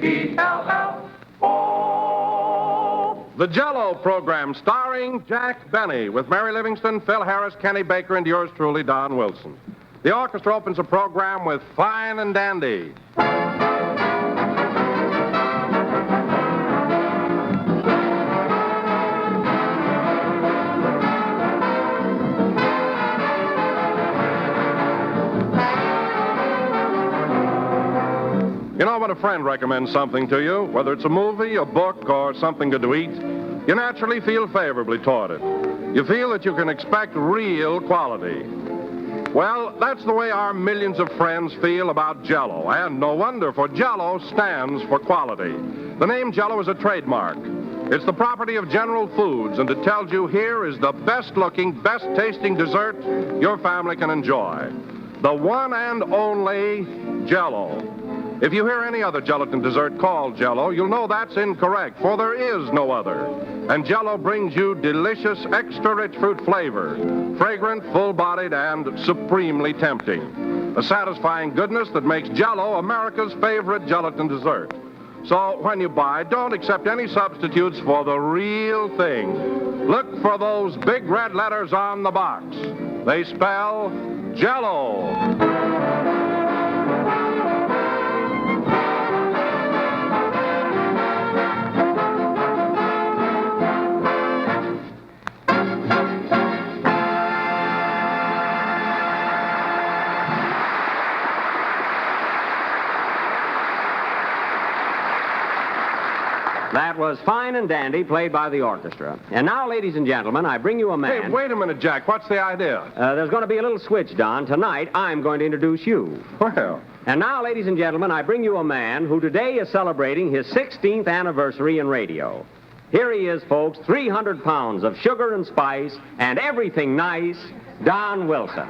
J-E-L-L-O. The Jell-O program starring Jack Benny with Mary Livingston, Phil Harris, Kenny Baker, and yours truly, Don Wilson. The orchestra opens the program with Fine and Dandy. You know, when a friend recommends something to you, whether it's a movie, a book, or something good to eat, you naturally feel favorably toward it. You feel that you can expect real quality. Well, that's the way our millions of friends feel about Jell-O, and no wonder, for Jell-O stands for quality. The name Jell-O is a trademark. It's the property of General Foods, and it tells you here is the best-looking, best-tasting dessert your family can enjoy. The one and only Jell-O. If you hear any other gelatin dessert called Jell-O, you'll know that's incorrect, for there is no other. And Jell-O brings you delicious, extra-rich fruit flavor, fragrant, full-bodied, and supremely tempting. A satisfying goodness that makes Jell-O America's favorite gelatin dessert. So when you buy, don't accept any substitutes for the real thing. Look for those big red letters on the box. They spell Jell-O. That was Fine and Dandy, played by the orchestra. And now, ladies and gentlemen, I bring you a man... Hey, wait a minute, Jack. What's the idea? There's going to be a little switch, Don. Tonight, I'm going to introduce you. Well... And now, ladies and gentlemen, I bring you a man who today is celebrating his 16th anniversary in radio. Here he is, folks, 300 pounds of sugar and spice and everything nice, Don Wilson.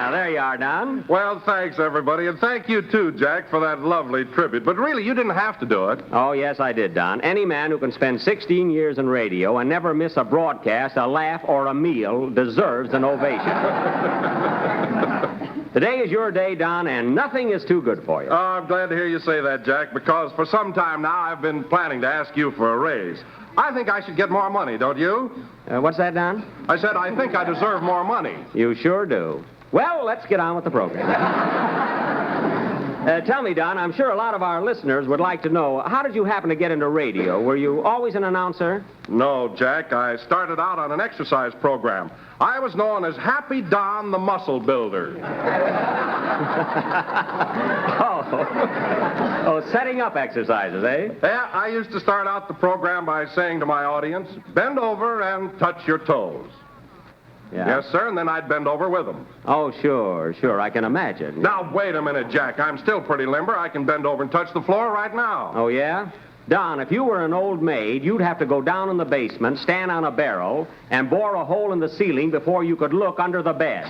There you are, Don. Well, thanks, everybody, and thank you, too, Jack, for that lovely tribute. But really, you didn't have to do it. Oh, yes, I did, Don. Any man who can spend 16 years in radio and never miss a broadcast, a laugh, or a meal deserves an ovation. Today is your day, Don, and nothing is too good for you. Oh, I'm glad to hear you say that, Jack, because for some time now I've been planning to ask you for a raise. I think I should get more money, don't you? What's that, Don? I said I think I deserve more money. You sure do. Well, let's get on with the program. Tell me, Don, I'm sure a lot of our listeners would like to know, how did you happen to get into radio? Were you always an announcer? No, Jack. I started out on an exercise program. I was known as Happy Don the Muscle Builder. Oh, setting up exercises, eh? Yeah, I used to start out the program by saying to my audience, bend over and touch your toes. Yeah. Yes, sir, and then I'd bend over with them. Oh, sure, I can imagine. Now, wait a minute, Jack. I'm still pretty limber. I can bend over and touch the floor right now. Oh, yeah? Don, if you were an old maid, you'd have to go down in the basement, stand on a barrel, and bore a hole in the ceiling before you could look under the bed.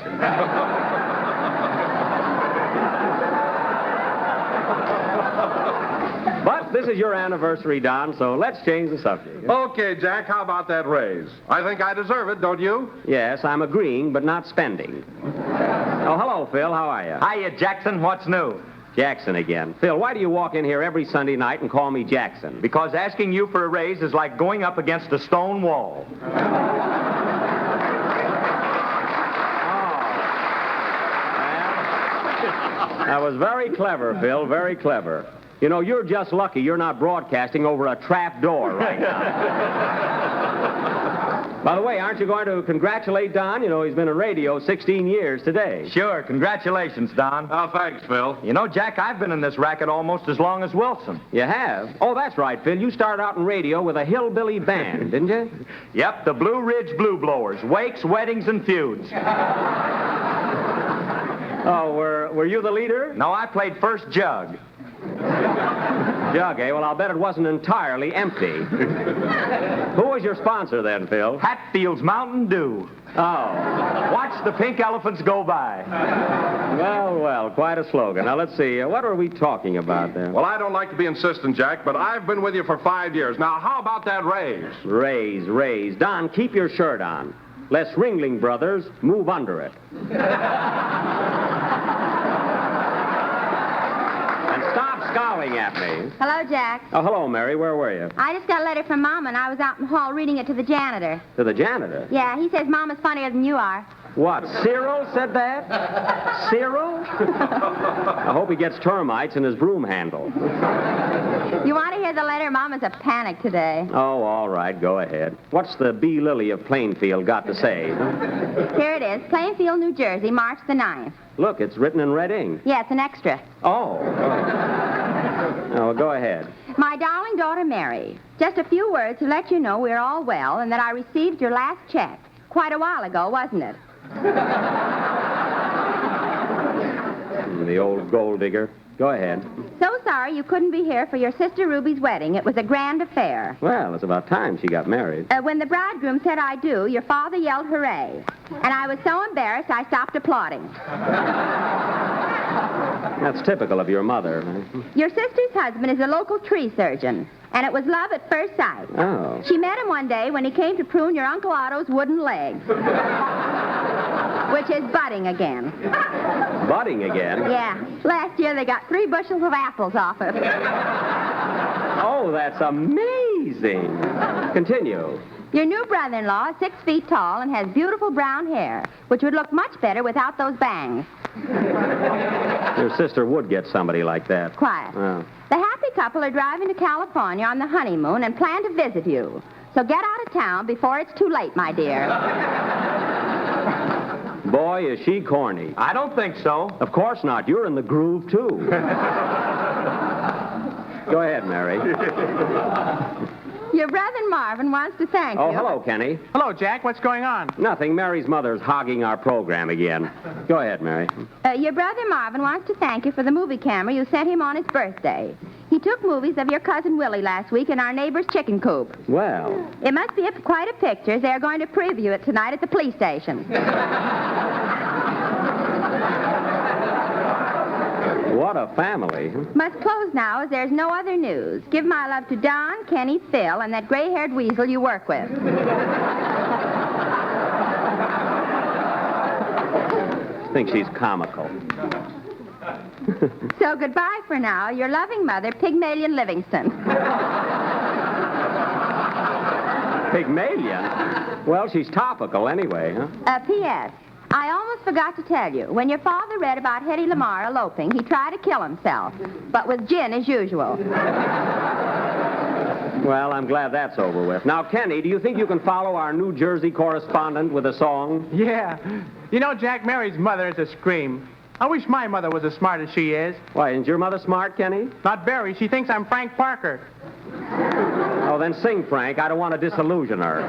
But this is your anniversary, Don, so let's change the subject. Okay, Jack, how about that raise? I think I deserve it, don't you? Yes, I'm agreeing, but not spending. Oh, hello, Phil. How are you? Hiya, Jackson. What's new? Jackson again. Phil, why do you walk in here every Sunday night and call me Jackson? Because asking you for a raise is like going up against a stone wall. That was very clever, Phil, very clever. You know, you're just lucky you're not broadcasting over a trap door right now. By the way, aren't you going to congratulate Don? You know, he's been in radio 16 years today. Sure. Congratulations, Don. Oh, thanks, Phil. You know, Jack, I've been in this racket almost as long as Wilson. You have? Oh, that's right, Phil. You started out in radio with a hillbilly band, didn't you? Yep, the Blue Ridge Blue Blowers. Wakes, weddings, and feuds. Oh, were you the leader? No, I played first jug. Jug, eh? Well, I'll bet it wasn't entirely empty. Who was your sponsor then, Phil? Hatfield's Mountain Dew. Oh. Watch the pink elephants go by. Well, quite a slogan. Now, let's see. What were we talking about there? Well, I don't like to be insistent, Jack, but I've been with you for 5 years. Now, how about that raise? Raise. Don, keep your shirt on. lest Ringling Brothers move under it. And stop scowling at me. Hello, Jack. Oh, hello, Mary. Where were you? I just got a letter from Mama, and I was out in the hall reading it to the janitor. To the janitor? Yeah, he says Mama's funnier than you are. What, Cyril said that? Cyril? I hope he gets termites in his broom handle. You want to hear the letter? Mama's a panic today. Oh, all right, go ahead. What's the B. Lily of Plainfield got to say? Here it is. Plainfield, New Jersey, March the 9th. Look, it's written in red ink. Yeah, it's an extra. Oh. Oh, go ahead. My darling daughter, Mary, just a few words to let you know we're all well and that I received your last check. Quite a while ago, wasn't it? The old gold digger. Go ahead. So sorry you couldn't be here for your sister Ruby's wedding. It was a grand affair. Well, it's about time she got married. When the bridegroom said I do, your father yelled hooray. And I was so embarrassed I stopped applauding. That's typical of your mother. Your sister's husband is a local tree surgeon, and it was love at first sight. Oh. She met him one day when he came to prune your Uncle Otto's wooden leg. Which is budding again. Budding again? Yeah. Last year they got 3 bushels of apples off it. Oh, that's amazing. Continue. Your new brother-in-law is 6 feet tall and has beautiful brown hair, which would look much better without those bangs. Your sister would get somebody like that. Quiet. Oh. The happy couple are driving to California on the honeymoon and plan to visit you. So get out of town before it's too late, my dear. Boy, is she corny. I don't think so. Of course not. You're in the groove, too. Go ahead, Mary. Your brother Marvin wants to thank you. Oh, hello, Kenny. Hello, Jack. What's going on? Nothing. Mary's mother's hogging our program again. Go ahead, Mary. Your brother Marvin wants to thank you for the movie camera you sent him on his birthday. He took movies of your cousin Willie last week in our neighbor's chicken coop. Well. It must be quite a picture. They're going to preview it tonight at the police station. What a family. Must close now as there's no other news. Give my love to Don, Kenny, Phil, and that gray-haired weasel you work with. I think she's comical. So goodbye for now. Your loving mother, Pygmalion Livingston. Pygmalion? Well, she's topical anyway, huh? P.S. I almost forgot to tell you. When your father read about Hetty Lamar eloping, he tried to kill himself, but with gin as usual. Well, I'm glad that's over with. Now, Kenny, do you think you can follow our New Jersey correspondent with a song? Yeah. You know, Jack, Mary's mother is a scream. I wish my mother was as smart as she is. Why, isn't your mother smart, Kenny? Not very. She thinks I'm Frank Parker. Oh, then sing, Frank. I don't want to disillusion her.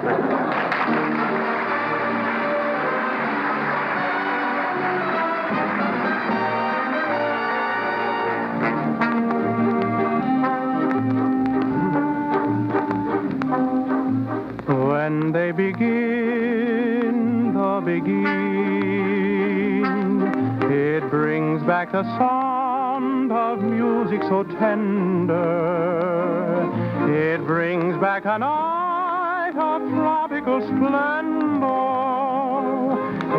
When they begin the begin, it brings back the sound of music so tender. It brings back a night of tropical splendor.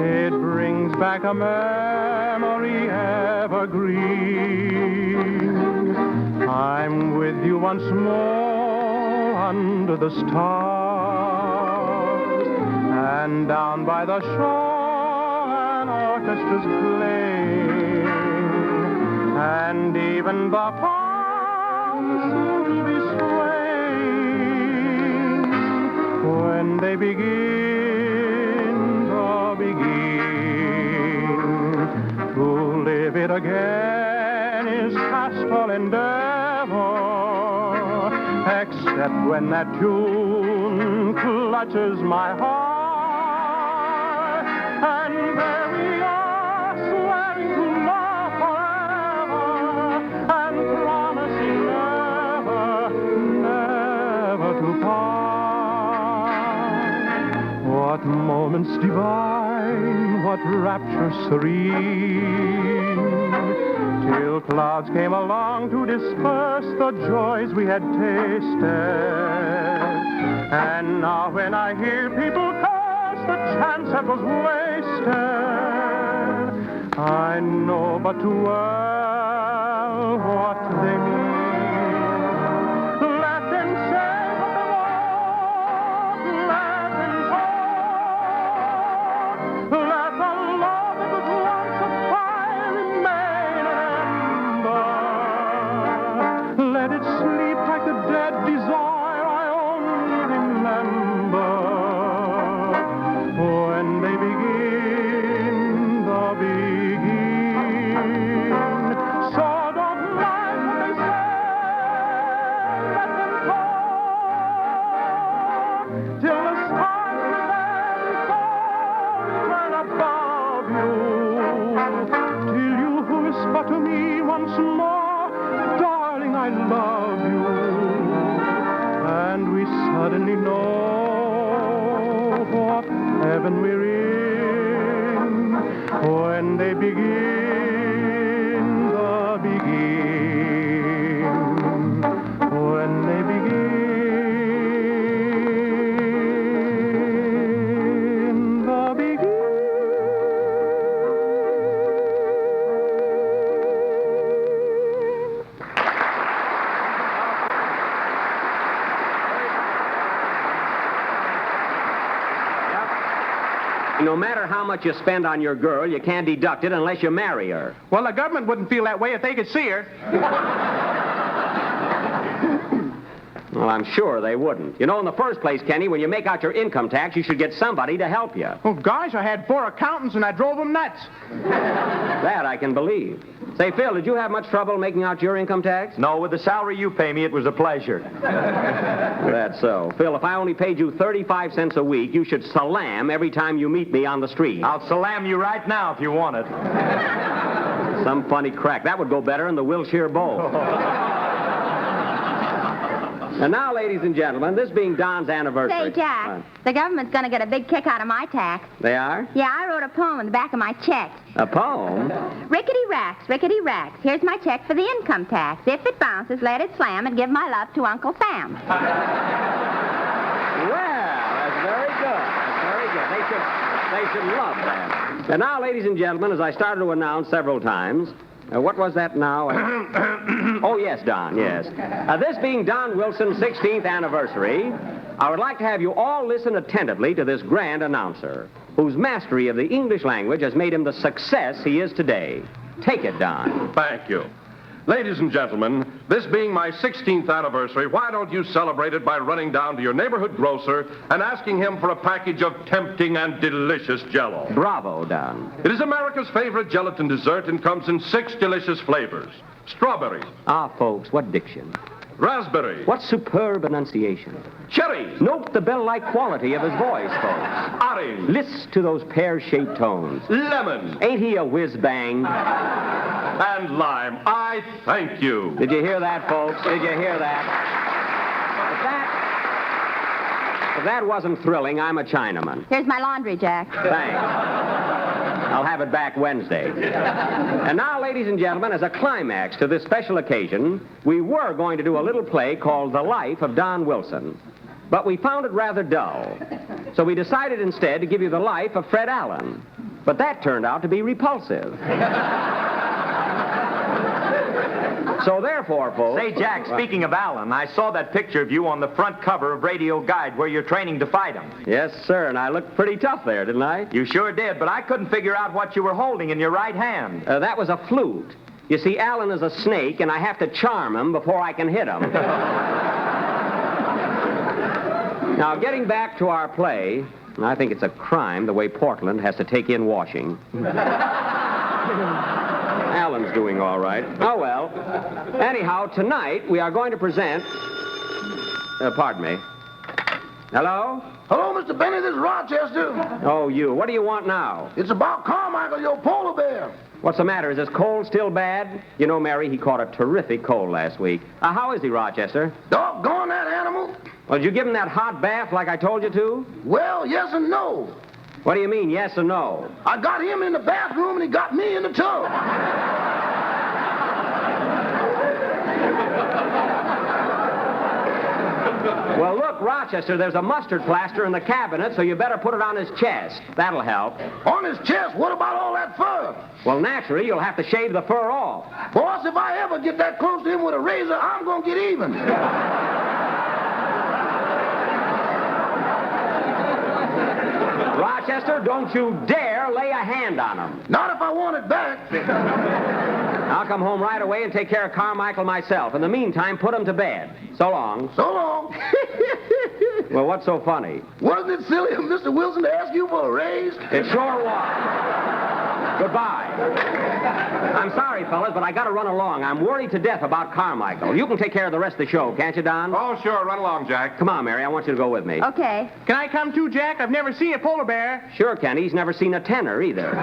It brings back a memory evergreen. I'm with you once more under the stars, and down by the shore an orchestra's playing, and even the palms seem to be swaying when they begin to begin. To live it again is past all endeavor, except when that tune clutches my heart, and there we are, swearing to love forever, and promising never to part. What moments divine, what rapture serene, till clouds came along to disperse the joys we had tasted. And now when I hear people curse the chance that was wasted. I know but too well what they mean. Let them say what they want, let them talk. Let the love that was once a fire remain an ember. Let it sleep like the dead desire I only remember. When they begin the begin. So don't mind what they say, let them talk. Till the stars prevent return above you. Till you whisper to me once more, darling, I love you. And we suddenly know what heaven we're in when they begin the begin. When they begin the begin. No matter how much you spend on your girl, you can't deduct it unless you marry her. Well, the government wouldn't feel that way if they could see her. Well, I'm sure they wouldn't. You know, in the first place, Kenny, when you make out your income tax, you should get somebody to help you. Oh, gosh, I had 4 accountants and I drove them nuts. That I can believe. Say, Phil, did you have much trouble making out your income tax? No, with the salary you pay me, it was a pleasure. That's so. Phil, if I only paid you 35 cents a week, you should salam every time you meet me on the street. I'll salam you right now if you want it. Some funny crack. That would go better in the Wilshire Bowl. And now, ladies and gentlemen, this being Don's anniversary... Say, Jack, the government's going to get a big kick out of my tax. They are? Yeah, I wrote a poem in the back of my check. A poem? Rickety racks, rickety racks. Here's my check for the income tax. If it bounces, let it slam and give my love to Uncle Sam. Well, that's very good. That's very good. They should love that. And now, ladies and gentlemen, as I started to announce several times... what was that now? Oh, yes, Don, yes. This being Don Wilson's 16th anniversary, I would like to have you all listen attentively to this grand announcer, whose mastery of the English language has made him the success he is today. Take it, Don. Thank you. Ladies and gentlemen, this being my 16th anniversary, why don't you celebrate it by running down to your neighborhood grocer and asking him for a package of tempting and delicious Jell-O. Bravo, Don. It is America's favorite gelatin dessert and comes in 6 delicious flavors. Strawberry. Ah, folks, what diction. Raspberry. What superb enunciation. Cherry. Note the bell-like quality of his voice, folks. Orange. Listen to those pear-shaped tones. Lemon. Ain't he a whiz-bang? And lime. I thank you. Did you hear that, folks? Did you hear that? If that wasn't thrilling, I'm a Chinaman. Here's my laundry, Jack. Thanks. I'll have it back Wednesday. And now, ladies and gentlemen, as a climax to this special occasion, we were going to do a little play called The Life of Don Wilson. But we found it rather dull. So we decided instead to give you the life of Fred Allen. But that turned out to be repulsive. So therefore, folks... Say, Jack, speaking of Allen, I saw that picture of you on the front cover of Radio Guide where you're training to fight him. Yes, sir, and I looked pretty tough there, didn't I? You sure did, but I couldn't figure out what you were holding in your right hand. That was a flute. You see, Allen is a snake, and I have to charm him before I can hit him. Now, getting back to our play, I think it's a crime the way Portland has to take in washing. Allen's doing all right. Oh, well. Anyhow, tonight we are going to present... pardon me. Hello? Hello, Mr. Benny, this is Rochester. Oh, you. What do you want now? It's about Carmichael, your polar bear. What's the matter? Is his cold still bad? You know, Mary, he caught a terrific cold last week. How is he, Rochester? Doggone that animal. Well, did you give him that hot bath like I told you to? Well, yes and no. What do you mean, yes or no? I got him in the bathroom and he got me in the tub. Well, look, Rochester, there's a mustard plaster in the cabinet, so you better put it on his chest. That'll help. On his chest? What about all that fur? Well, naturally, you'll have to shave the fur off. Boss, if I ever get that close to him with a razor, I'm going to get even. Rochester, don't you dare lay a hand on him. Not if I want it back. I'll come home right away and take care of Carmichael myself. In the meantime, put him to bed. So long. So long. Well, what's so funny? Wasn't it silly of Mr. Wilson to ask you for a raise? It sure was. Goodbye. I'm sorry, fellas, but I gotta run along. I'm worried to death about Carmichael. You can take care of the rest of the show, can't you, Don? Oh, sure. Run along, Jack. Come on, Mary. I want you to go with me. Okay. Can I come too, Jack? I've never seen a polar bear. Sure, Kenny. He's never seen a tenor either.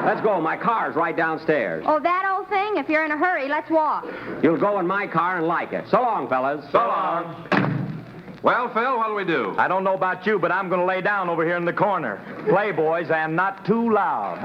Let's go. My car's right downstairs. Oh, that old thing? If you're in a hurry, let's walk. You'll go in my car and like it. So long, fellas. So long. Well, Phil, what'll we do? I don't know about you, but I'm going to lay down over here in the corner. Play, boys, and not too loud.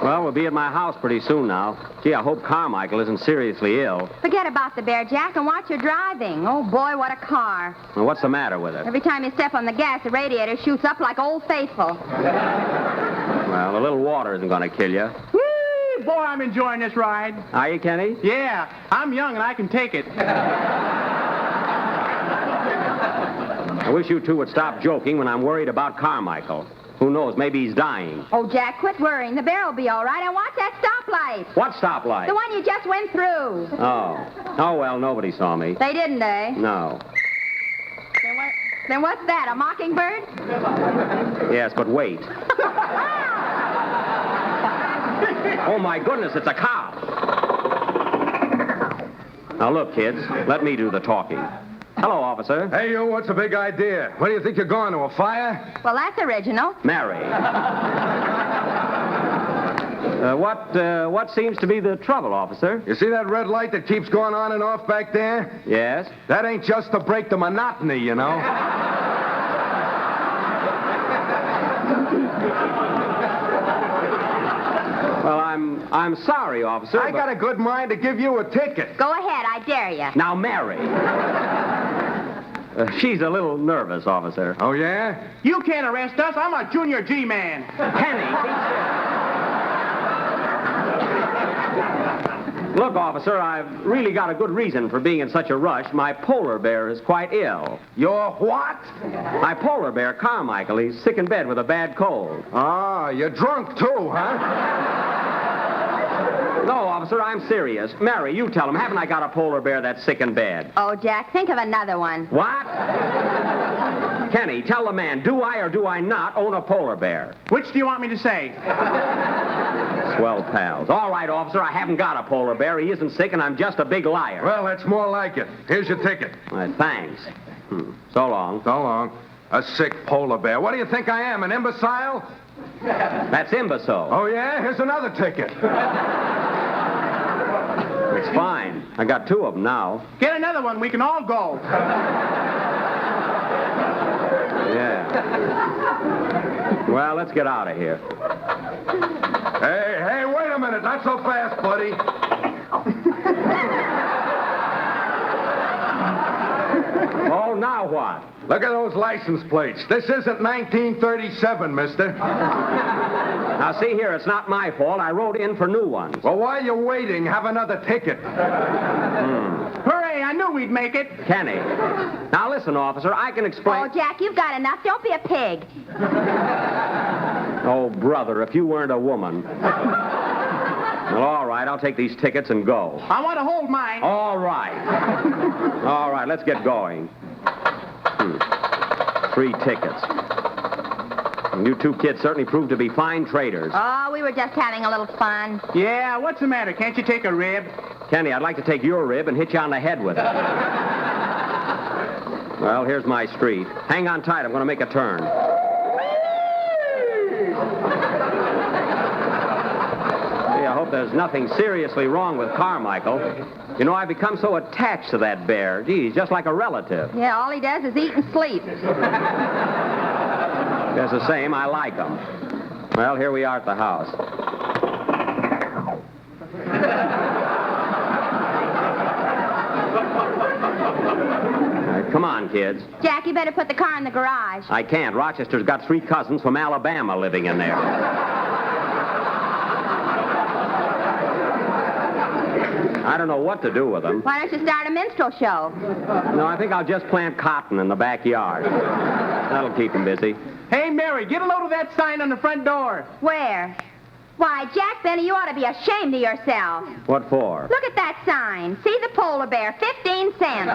Well, we'll be at my house pretty soon now. Gee, I hope Carmichael isn't seriously ill. Forget about the bear, Jack, and watch your driving. Oh, boy, what a car. Well, what's the matter with it? Every time you step on the gas, the radiator shoots up like Old Faithful. Well, a little water isn't going to kill you. Woo! Boy, I'm enjoying this ride. Are you, Kenny? Yeah, I'm young and I can take it. I wish you two would stop joking when I'm worried about Carmichael. Who knows, maybe he's dying. Oh, Jack, quit worrying. The bear will be all right. And watch that stoplight. What stoplight? The one you just went through. Oh, well, nobody saw me. They didn't, eh? No. Then what's that, a mockingbird? Yes, but wait. Oh, my goodness, it's a cow. Now, look, kids, let me do the talking. Hello, officer. Hey, you, what's the big idea? Where do you think you're going, to a fire? Well, that's original. Mary. What seems to be the trouble, officer? You see that red light that keeps going on and off back there? Yes? That ain't just to break the monotony, you know. Well, I'm sorry, officer. I got a good mind to give you a ticket. Go ahead, I dare you. Now, Mary. She's a little nervous, officer. Oh, yeah? You can't arrest us. I'm a junior G-man. Penny. Look, officer, I've really got a good reason for being in such a rush. My polar bear is quite ill. Your what? My polar bear, Carmichael, he's sick in bed with a bad cold. Ah, you're drunk, too, huh? No, officer, I'm serious. Mary, you tell him, haven't I got a polar bear that's sick in bed? Oh, Jack, think of another one. What? Kenny, tell the man, do I or do I not own a polar bear? Which do you want me to say? Swell pals. All right, officer, I haven't got a polar bear. He isn't sick, and I'm just a big liar. Well, that's more like it. Here's your ticket. Thanks. So long. So long. A sick polar bear. What do you think I am, an imbecile? That's imbecile. Oh, yeah? Here's another ticket. It's fine. I got 2 of them now. Get another one. We can all go. Yeah. Well, let's get out of here. Hey, wait a minute. Not so fast, buddy. Oh, now what? Look at those license plates. This isn't 1937, mister. Now, see here, it's not my fault. I wrote in for new ones. Well, while you're waiting, have another ticket. Hooray, I knew we'd make it. Kenny. Now, listen, officer, I can explain... Oh, Jack, you've got enough. Don't be a pig. Oh, brother, if you weren't a woman. Well, all right, I'll take these tickets and go. I want to hold mine. All right. All right, let's get going. 3 tickets. And you 2 kids certainly proved to be fine traders. Oh, we were just having a little fun. Yeah, what's the matter? Can't you take a rib? Kenny, I'd like to take your rib and hit you on the head with it. Well, here's my street. Hang on tight. I'm going to make a turn. Hey, I hope there's nothing seriously wrong with Carmichael. You know, I've become so attached to that bear. Gee, he's just like a relative. Yeah, all he does is eat and sleep. Just the same, I like him. Well, here we are at the house. Come on, kids. Jack, you better put the car in the garage. I can't. Rochester's got 3 cousins from Alabama living in there. I don't know what to do with them. Why don't you start a minstrel show? No, I think I'll just plant cotton in the backyard. That'll keep them busy. Hey, Mary, get a load of that sign on the front door. Where? Why, Jack Benny, you ought to be ashamed of yourself. What for? Look at that sign. See the polar bear, 15 cents.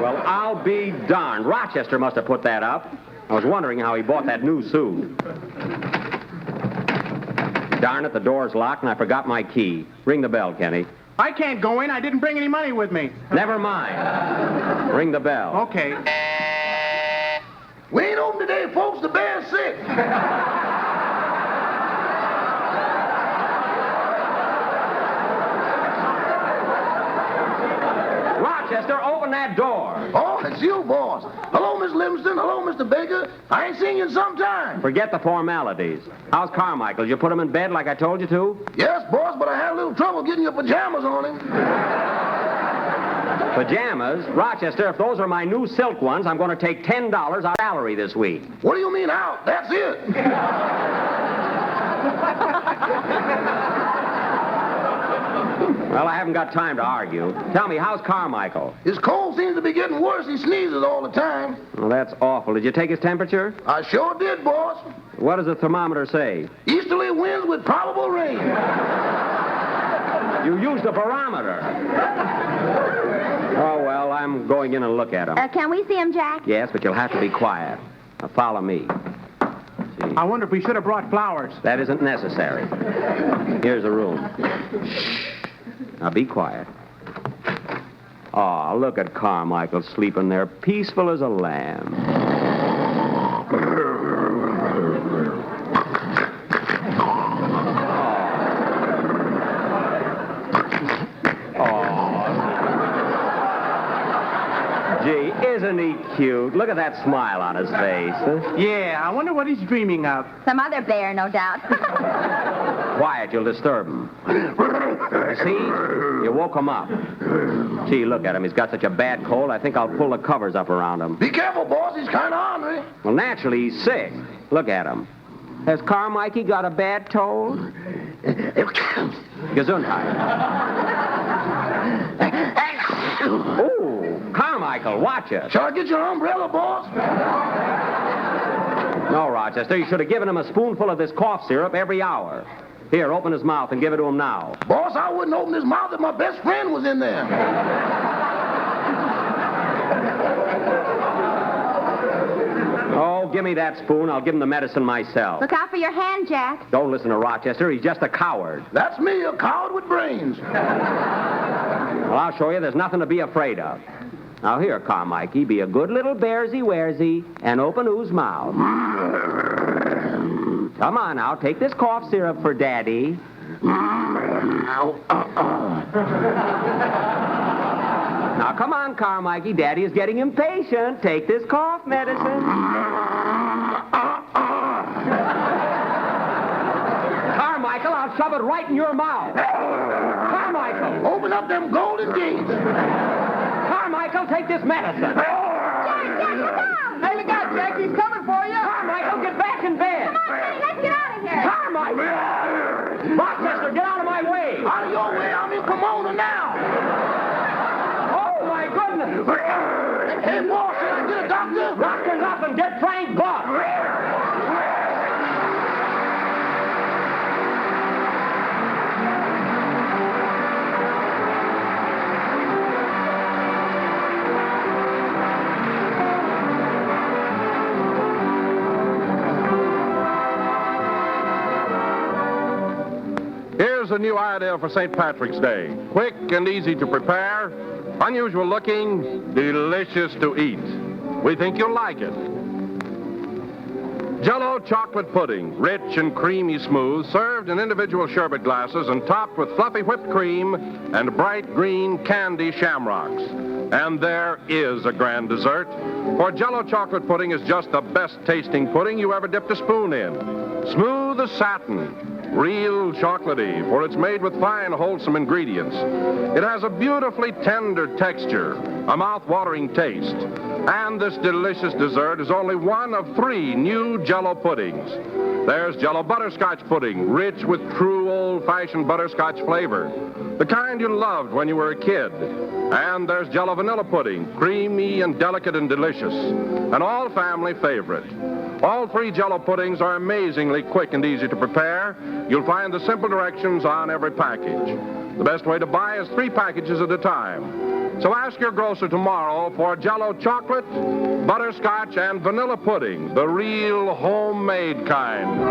Well, I'll be darned. Rochester must have put that up. I was wondering how he bought that new suit. Darn it, the door's locked and I forgot my key. Ring the bell, Kenny. I can't go in. I didn't bring any money with me. Never mind. Ring the bell. Okay. We ain't open today, folks. The bear's sick. Rochester, open that door. Oh, it's you, boss. Hello, Miss Livingston. Hello, Mr. Baker. I ain't seen you in some time. Forget the formalities. How's Carmichael? Did you put him in bed like I told you to? Yes, boss, but I had a little trouble getting your pajamas on him. Pajamas? Rochester, if those are my new silk ones, I'm going to take $10 out of salary this week. What do you mean out? That's it. Well, I haven't got time to argue. Tell me, how's Carmichael? His cold seems to be getting worse. He sneezes all the time. Well, that's awful. Did you take his temperature? I sure did, boss. What does the thermometer say? Easterly winds with probable rain. You used a barometer. Oh, well, I'm going in and look at him. Can we see him, Jack? Yes, but you'll have to be quiet. Now, follow me. See. I wonder if we should have brought flowers. That isn't necessary. Here's the room. Shh. Now, be quiet. Oh, look at Carmichael sleeping there, peaceful as a lamb. Gee, isn't he cute? Look at that smile on his face. Huh? Yeah, I wonder what he's dreaming of. Some other bear, no doubt. Quiet, you'll disturb him. See? You woke him up. Gee, look at him. He's got such a bad cold, I think I'll pull the covers up around him. Be careful, boss. He's kind of ornery. Well, naturally, he's sick. Look at him. Has Carmichael got a bad cold? Gesundheit. Ooh, Carmichael, watch it. Shall I get your umbrella, boss? No, Rochester, you should have given him a spoonful of this cough syrup every hour. Here, open his mouth and give it to him now. Boss, I wouldn't open his mouth if my best friend was in there. Oh, give me that spoon. I'll give him the medicine myself. Look out for your hand, Jack. Don't listen to Rochester. He's just a coward. That's me, a coward with brains. Well, I'll show you there's nothing to be afraid of. Now, here, Carmichael, be a good little bearsy-wearsy and open whose mouth. Come on now, take this cough syrup for Daddy. Now, come on, Carmichael. Daddy is getting impatient. Take this cough medicine. Carmichael, I'll shove it right in your mouth. Carmichael! Open up them golden gates. Carmichael, take this medicine. Jack, look out! Hey, look out, Jack. He's coming for you. Carmichael, get back in bed. Come on, Sonny, let's get out of here. Carmichael! Rochester, get out of my way. Out of your way, I'm in Pomona now. Oh, my goodness. Hey, boss, can I get a doctor? Doctor's up and get Frank Buck. Here's a new idea for St. Patrick's Day. Quick and easy to prepare, unusual looking, delicious to eat. We think you'll like it. Jell-O chocolate pudding, rich and creamy smooth, served in individual sherbet glasses and topped with fluffy whipped cream and bright green candy shamrocks. And there is a grand dessert, for Jell-O chocolate pudding is just the best tasting pudding you ever dipped a spoon in. Smooth as satin, real chocolatey, for it's made with fine, wholesome ingredients. It has a beautifully tender texture, a mouth-watering taste. And this delicious dessert is only one of 3 new Jell-O puddings. There's Jell-O Butterscotch pudding, rich with true old-fashioned butterscotch flavor, the kind you loved when you were a kid. And there's Jell-O vanilla pudding, creamy and delicate and delicious, an all-family favorite. All 3 Jell-O puddings are amazingly quick and easy to prepare. You'll find the simple directions on every package. The best way to buy is 3 packages at a time. So ask your grocer tomorrow for Jell-O chocolate, butterscotch, and vanilla pudding, the real homemade kind.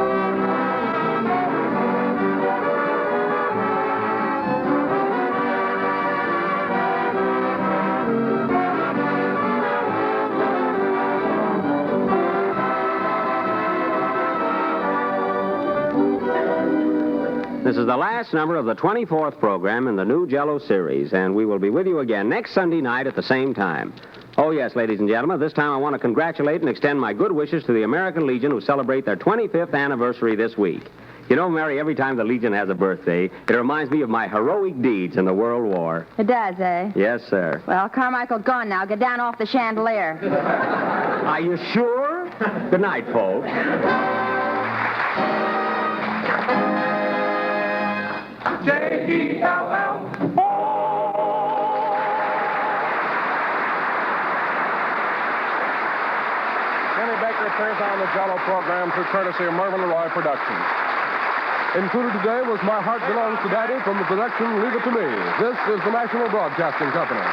This is the last number of the 24th program in the new Jell-O series, and we will be with you again next Sunday night at the same time. Oh, yes, ladies and gentlemen, this time I want to congratulate and extend my good wishes to the American Legion, who celebrate their 25th anniversary this week. You know, Mary, every time the Legion has a birthday, it reminds me of my heroic deeds in the World War. It does, eh? Yes, sir. Well, Carmichael's gone now. Get down off the chandelier. Are you sure? Good night, folks. J-E-L-L. Kenny Baker appears on the Jell-O program through courtesy of Mervyn LeRoy Productions. Included today was My Heart Belongs to Daddy from the production Leave It to Me. This is the National Broadcasting Company.